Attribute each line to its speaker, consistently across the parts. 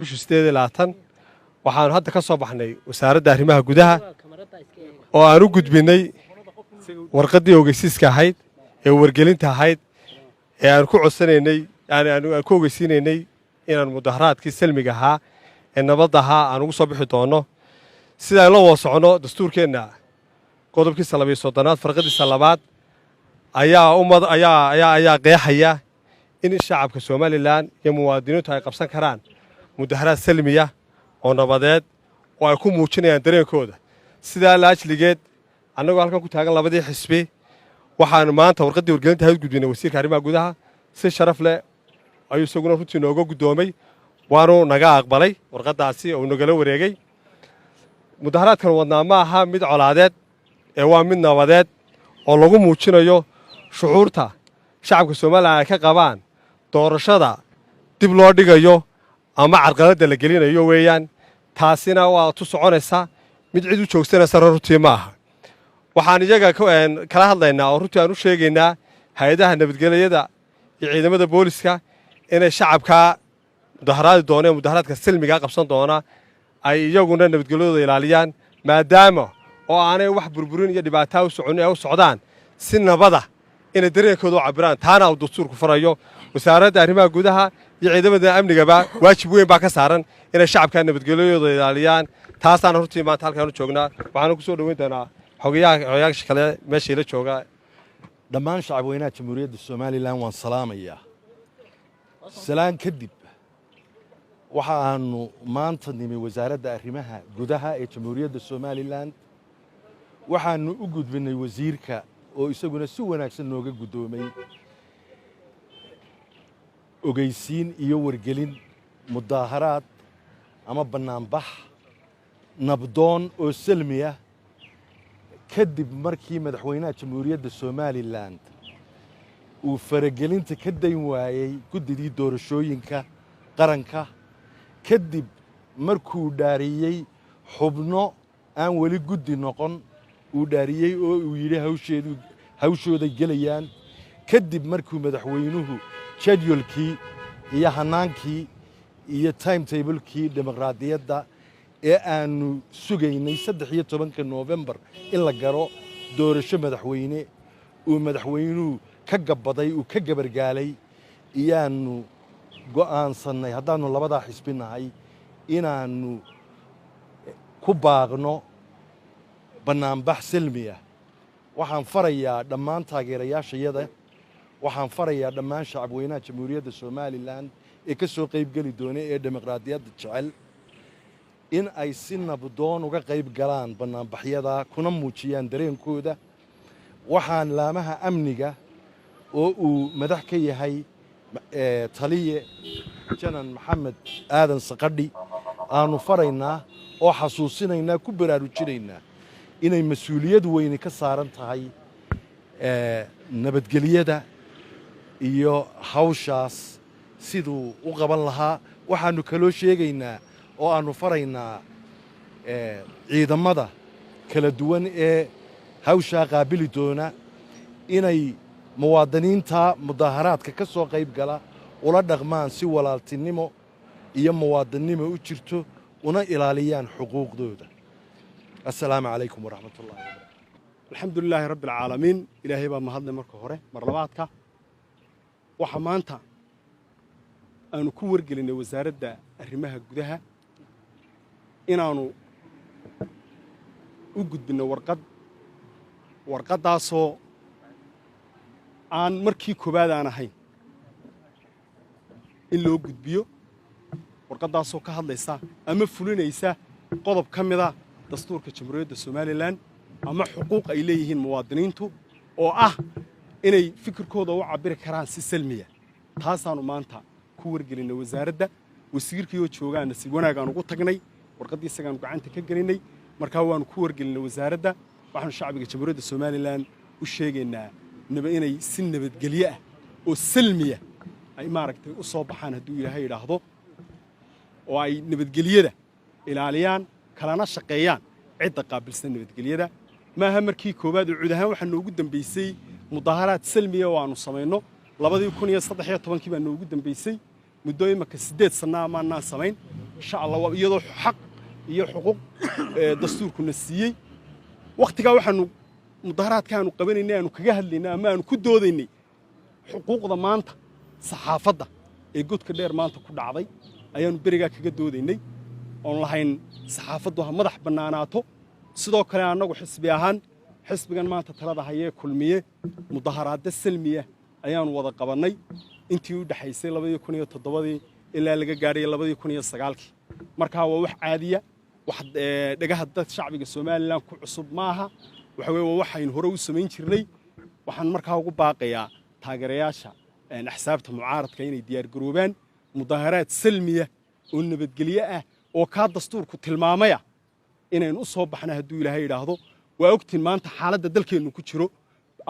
Speaker 1: laatan waxaan hadda ka soo baxnay wasaaradda arrimaha gudaha oo aan u gudbinay warqaddii ogeysiiska ahayd ee wargelinta ahayd ee aan ku codsanaynay aan ku ogeysiinaynay inaan mudaharaadkii salmiga ahaa ee nabadda ahaa aan ugu soo bixi doono sida ay la wada socono dastuurkeenna qodobkiisa 13aad farqadiisa labaad ayaa qeexaya in shacabka Soomaaliland iyo muwaadiniintu ay qabsan karaan mudaharaad salmiya oo nabadeed oo ay ku muujinayaan dareenkooda sida la ajligeed annagoo halkan ku taagan labadii xisbi waxaan maanta warqaddii wargelinta ahayd gudbinay wasiirka arrimaha gudaha si sharaf leh ayuu isaguna runtii nooga guddoomay waanu naga aqbalay warqaddaasi oo nagala wareegay mudaharaadkan wadnaa ma aha mid colaadeed ee waa mid nabadeed oo lagu muujinayo shucuurta shacabka Soomaaliland ay ka qabaan doorashada dib loo dhigayo ama carqaladda la gelinayo weeyaan taasina waa tu soconaysa mid cid u joogsanaysa runtii ma aha waxaan iyaga kala hadlaynaa oo runtii aan u sheegaynaa hay'adaha nabadgelyada iyo ciidamada booliska inay shacabka mudaharaadi doonaan mudaharaadka salmiga qabsan doona ay iyaguna nabadgelyadooda ilaaliyaan maadaama oo aanay wax burburin iyo dhibaato u socon ay u socdaan si nabada inay dareenkooda u cabiraan taana uu dastuurku farayo wasaaradda arrimaha gudaha iyo ciidamada amnigaba waajib weyn baa ka saaran inay shacabka nabadgelyadooda ilaaliyaan taasaan runtii maanta halkaan u joognaa waxaan ku soo dhaweyn doonaa xogayaasha kale meesha ila jooga
Speaker 2: dhammaan shacabweynaha jamhuuriyadda Soomaaliland waan salaamayaa salaan kadib waxa aanu maanta nimi wasaaradda arrimaha gudaha ee jamhuuriyadda Soomaaliland waxaanu u gudbinay wasiirka oo isaguna si wanaagsan nooga guddoomay ogeysiin iyo wargelin mudaharaad ama banaanbax nabdoon oo salmiya kadib markii madaxweynaha jamhuuriyadda Soomaaliland uu faragelinta ka dayn waayay guddidii doorashooyinka qaranka kadib markuu dhaariyay xubno aan weli guddi noqon uu dhaariyay oo uu yiri hawshooda gelayaan kadib markuu madaxweynuhu jadwalkii iyo hanaankii iyo timetable-kii dimuqraadiyadda ee aanu sugaynay 13 November in la garo doorasho madaxweyne uu madaxweynuhu ka gabaday uu ka gabargaalay iyaanu go'aansanay haddaanu labada xisbinahay inaanu ku baaqno banaanbax salmiya waxaan farayaa dhammaan taageerayaashayada waxaan farayaa dhammaan shacabweynaha jamhuuriyadda Soomaaliland ee ka soo qayb gali doona ee dimuqraadiyadda jecel in ay si nabdoon uga qayb galaan banaanbaxyada kuna muujiyaan dareenkooda waxaan laamaha amniga oo uu madax ka yahay taliye janan maxamed aadan saqadhi aanu faraynaa oo xasuusinaynaa ku baraarujinaynaa inay mas'uuliyad weyn ka saaran tahay nabadgelyada iyo hawshaas siduu u qaban lahaa waxaanu kaloo sheegaynaa oo aanu faraynaa ciidamada kala duwan ee hawshaa qaabili doona inay muwaadiniinta mudaharaadka ka soo qayb gala ula dhaqmaan si walaaltinimo iyo muwaadinimo u jirto una ilaaliyaan xuquuqdooda السلام عليكم ورحمة الله وبركاته
Speaker 3: الحمد لله رب العالمين إلهي بقى مهضنا مركو هوري مرلباتك وحمانتا أنو كور قلنا وزارة دا الرماها قدها إنانو وقد بنا ورقد داسو عن مركي كوباد أنا هين إلا وقد بيو ورقد داسو كهاد ليسا أما فلون يسا قضب كامدا dastuurka jamhuuriyadda Soomaaliland ama xuquuq ay leeyihiin muwaadiniintu oo ah inay fikirkooda u cabiri karaan si salmiya taasaanu maanta ku wargelinay wasaaradda wasiirkii oo joogaana si wanaag aan ugu tagnay warqadii isagaan gacanta ka gelinay markaa waanu ku wargelinay wasaaradda waxaan shacbiga jamhuuriyadda Soomaaliland u sheegaynaa inay si nabadgelyo ah oo salmiya ay maaragtay u soo baxaan hadduu Ilaahay yiraahdo oo ay nabadgelyada ilaaliyaan kalana shaqeeyaan cid qaabilsan nabadgelyada maaha markii koobaad cud ahaan waxa noogu dambeysay mudaharaad salmiya oo aanu sameeyno 2013 baa noogu dambeysay muddo imaka 8 sano ama aan samayn insha allah iyadoo xaq iyo xuquuq dastuurkuna siiyey waqtigaa waxaanu mudaharaadkaanu qabanaynay aanu kaga hadlaynay ama aanu ku doodaynay xuquuqda maanta saxaafadda ee godka dheer maanta ku dhacday ayaanu berigaa kaga doodaynay oon lahayn saxaafaddu ha madax bannaanaato sidoo kale annagu xisbi ahaan xisbigan maanta talada hayee kulmiye mudaharaadda salmiya ayaanu wada qabannay intii u dhaxaysay 2007 ilaa laga gaadhay 2009 markaa waa wax caadiya wax dhagaha dad shacbiga Soomaaliland ku cusub maaha waxa weeye waxaynu hore u samayn jirnay waxaan markaa ugu baaqayaa taageerayaasha axsaabta mucaaradka inay diyaar garoobaan mudaharaad salmiya oo nabadgelyo ah oo ka dastuurku tilmaamaya inaynu u soo baxna hadduu Ilaahay yiraahdo waa ogtiin maanta xaaladda dalkeenu ku jiro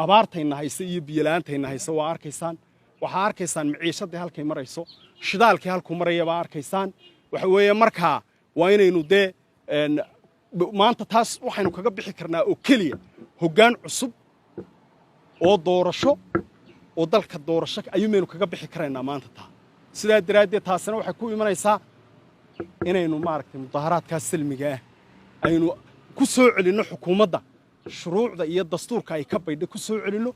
Speaker 3: abaartayna haysa iyo biyo la'aantayna haysa waa arkaysaan waxa arkaysaan maciishadii halkay marayso shidaalkii halku maraya waa arkaysaan waxa weeye markaa waa inaynu maanta taas waxaynu kaga bixi karnaa oo keliya hoggaan cusub oo doorasho oo dalka doorasho ayuumaynu kaga bixi karaynaa maanta taa sidaa daraaddeed taasina waxay ku imanaysaa inaynu maaragtay mudaharaadkaas salmiga ah aynu ku soo celinno xukuumadda shuruucda iyo dastuurka ay ka baydhay ku soo celinno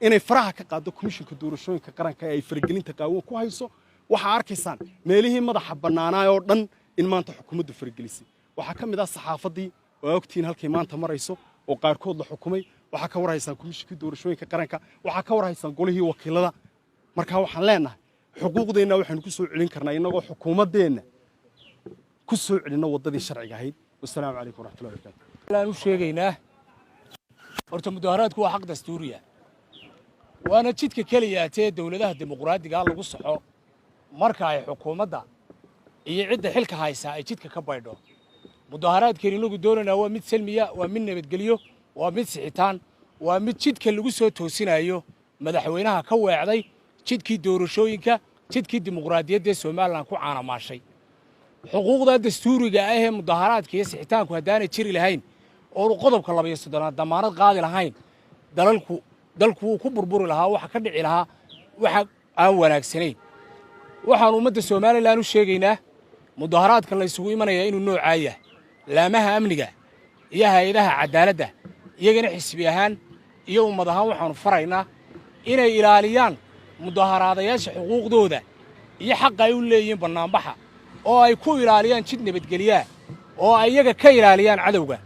Speaker 3: inay faraha ka qaado komishinka doorashooyinka qaranka ee ay faragelinta qaawan ku hayso waxaa arkaysaan meelihii madaxa bannaanaa oo dhan in maanta xukuumaddu faragelisay waxaa ka mid ah saxaafaddii oo ogtiin halkay maanta marayso oo qaarkood la xukumay waxaa ka warhaysaan komishinkii doorashooyinka qaranka waxaa ka warhaysaan golihii wakiilada markaa waxaan leenahay xuquuqdeenna waxaynu ku soo celin karnaa innagoo xukuumaddeenna ku soo celinno waddadii sharciga ahayd wasalaamu calaykum waraxmatullahi wabarakaatu
Speaker 4: aan u sheegaynaa horta mudaharaadku waa xaq dastuuriya waana jidka keliya ee dawladaha dimuqraadiga lagu saxo marka ay xukuumadda iyo cidda xilka haysa ay jidka ka baydho mudaharaadkeena inagu doonayna waa mid salmiya waa mid nabadgelyo waa mid sixitaan waa mid jidka lagu soo toosinayo madaxweynaha ka weecday jidkii doorashooyinka jidkii dimuqraadiyadda Soomaaliland ku caanamaashay xuquuqda dastuuriga ah ee mudaharaadka iyo sixitaanku haddaanay jiri lahayn oo qodobka 12 damaanad qaadi lahayn dalku ku burburi lahaa waxa ka dhici lahaa waxa aan wanaagsanayn waxaan ummadda Soomaaliland u sheegaynaa mudaharaadka la isugu imanaya inuu noocaaya laamaha amniga iyo hay'adaha cadaaladda iyagana xisbi ahaan iyo ummad ahaan waxaanu faraynaa inay ilaaliyaan mudaharaadayaasha xuquuqdooda iyo xaq ay u leeyihiin banaanbaxa oo ay ku ilaaliyaan jid nabadgelyo oo ay iyaga ka ilaaliyaan cadawga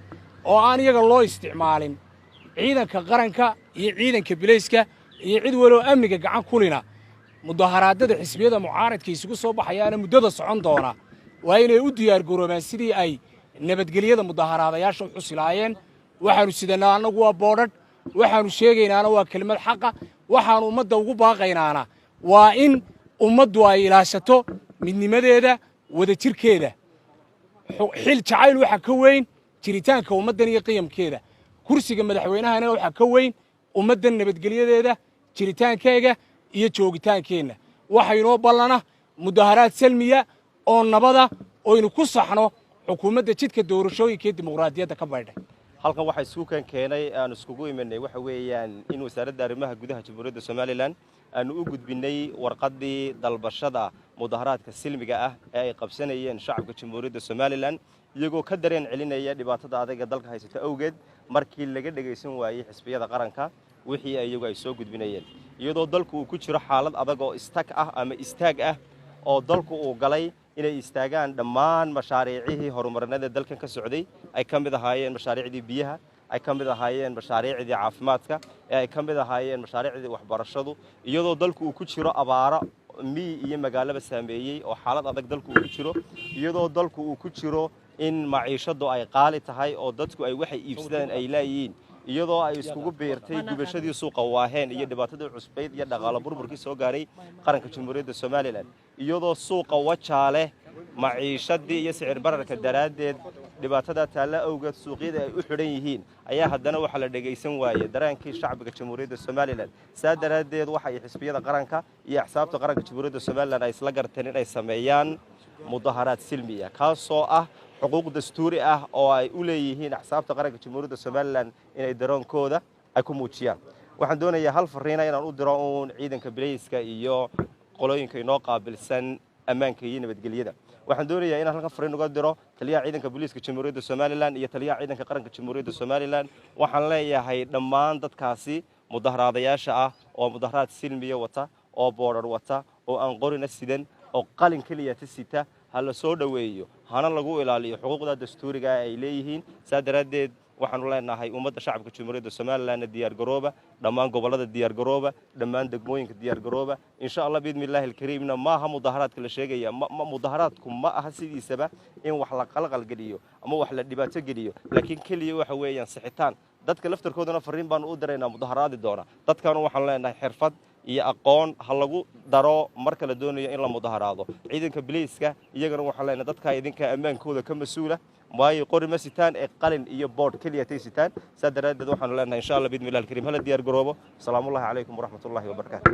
Speaker 4: oo aan iyaga loo isticmaalin ciidanka qaranka iyo ciidanka bilayska iyo cid walo amniga gacan kulina mudaharaadada xisbiyada mucaaradka isugu soo baxayaan muddada socon doona waa inay u diyaar garoobaan sidii ay nabadgelyada mudaharaadayaasha u xusilaayeen waxaanu sidanaa anagu waa boodhad waxaanu sheegaynaana waa kelmad xaqa waxaanu ummadda ugu baaqaynaana waa in ummaddu ay ilaashato midnimadeeda wadajirkeeda xil jacayl waxa ka weyn jiritaanka ummaddan iyo qiyamkeeda kursiga madaxweynahana waxa ka weyn ummaddan nabadgelyadeeda jiritaankeega iyo joogitaankeenna waxa inoo ballana mudaharaad salmiya oo nabada oo inu ku saxno xukuumadda jidka doorashooyinka dimuqraadiyadda ka baydhay
Speaker 5: halkan waxa isku keenay aan iskugu imanay waxa weeyaan in wasaaradda arrimaha gudaha Jamhuuriyadda Soomaaliland aanu u gudbinay warqadii dalbashada mudaharaadka silmiga ah ee ay qabsanayeen shacabka Jamhuuriyadda Soomaaliland iyagoo ka dareen celinaya dhibaatada adag ee dalka haysata awgeed markii laga dhageysan waayay xisbiyada qaranka wixii iyagu ay soo gudbinayeen iyadoo dalku uu ku jiro xaalad adag oo istaag ah oo dalku uu galay inay istaagaan dhammaan mashaariicii horumarnada dalkan ka socday ay ka mid ahaayeen mashaariicdii biyaha ay ka mid ahaayeen mashaariicdii caafimaadka ay ka mid ahaayeen mashaariicdii waxbarashadu iyadoo dalku uu ku jiro abaaro miyi iyo magaalaba saameeyay oo xaalad adag dalku uu ku jiro iyadoo dalku uu ku jiro in maciishadu ay qaali tahay oo dadku ay waxay iibsadeen ay laayiin iyadoo ay iskugu beertay gubashadii suuqa waaheen iyo dhibaatadii cusbayd iyo dhaqaale burburkii soo gaaray qaranka Jamhuuriyadda Soomaaliland iyadoo suuqa wajaale maciishadii iyo sicir bararka daraadeed dhibaatada taala awgeed suuqyada ay u xidhan yihiin ayaa haddana waxa la dhageysan waayay dareenkii shacbiga Jamhuuriyadda Soomaaliland saa daraadeed waxa ay xisbiyada qaranka iyo axsaabta qaranka Jamhuuriyadda Soomaaliland ay isla garteen in ay sameeyaan mudaharaad silmiya kaasoo ah xuquuq dastuuri ah oo ay u leeyihiin axsaabta qaranka Jamhuuriyadda Soomaaliland inay dareenkooda ay ku muujiyaan waxaan doonayaa hal fariin inaan u diro ciidanka bilayska iyo qolooyinka inoo qaabilsan ammaanka iyo nabadgelyada waxaan doonayaa inaan halkan fariin uga diro taliyaha ciidanka booliiska jamhuuriyadda somalilan iyo taliyaha ciidanka qaranka jamhuuriyadda somalilan waxaan leeyahay dhammaan dadkaasi mudaharaadayaasha ah oo mudaharaad silmiya wata oo boodhar wata oo aan qorina sidan oo qalin keliya ta sita ha la soo dhoweeyo hana lagu ilaaliyo xuquuqda dastuuriga ay leeyihiin saa daraaddeed waxaanu leenahay ummadda shacabka jamhuuriyadda somalilanna diyaargarooba dhammaan gobollada diyaargarooba dhammaan degmooyinka diyaargarooba insha allah biidnillaahi alkariimna maaha mudaharaadka la sheegaya mudaharaadku ma aha sidiisaba in wax la qalqalgeliyo ama wax la dhibaato geliyo laakiin keliya waxa weeyaan sixitaan dadka laftarkoodana fariin baanu u diraynaa mudaharaadi doona dadkaanu waxaanu leenahay xirfad iyo aqoon ha lagu daro marka la doonayo in la mudaharaado ciidanka biliiska iyagana waxaan leenahay dadka idinka ammaankooda ka mas'uula waayo qori ma sitaan ee qalin iyo boodh keliya tay sitaan saa daraaddeed waxaanu leenahay insha allah biidnillahi alkariim hala diyaar garoobo asalaamu calaykum waraxmatullaahi wabarakaatu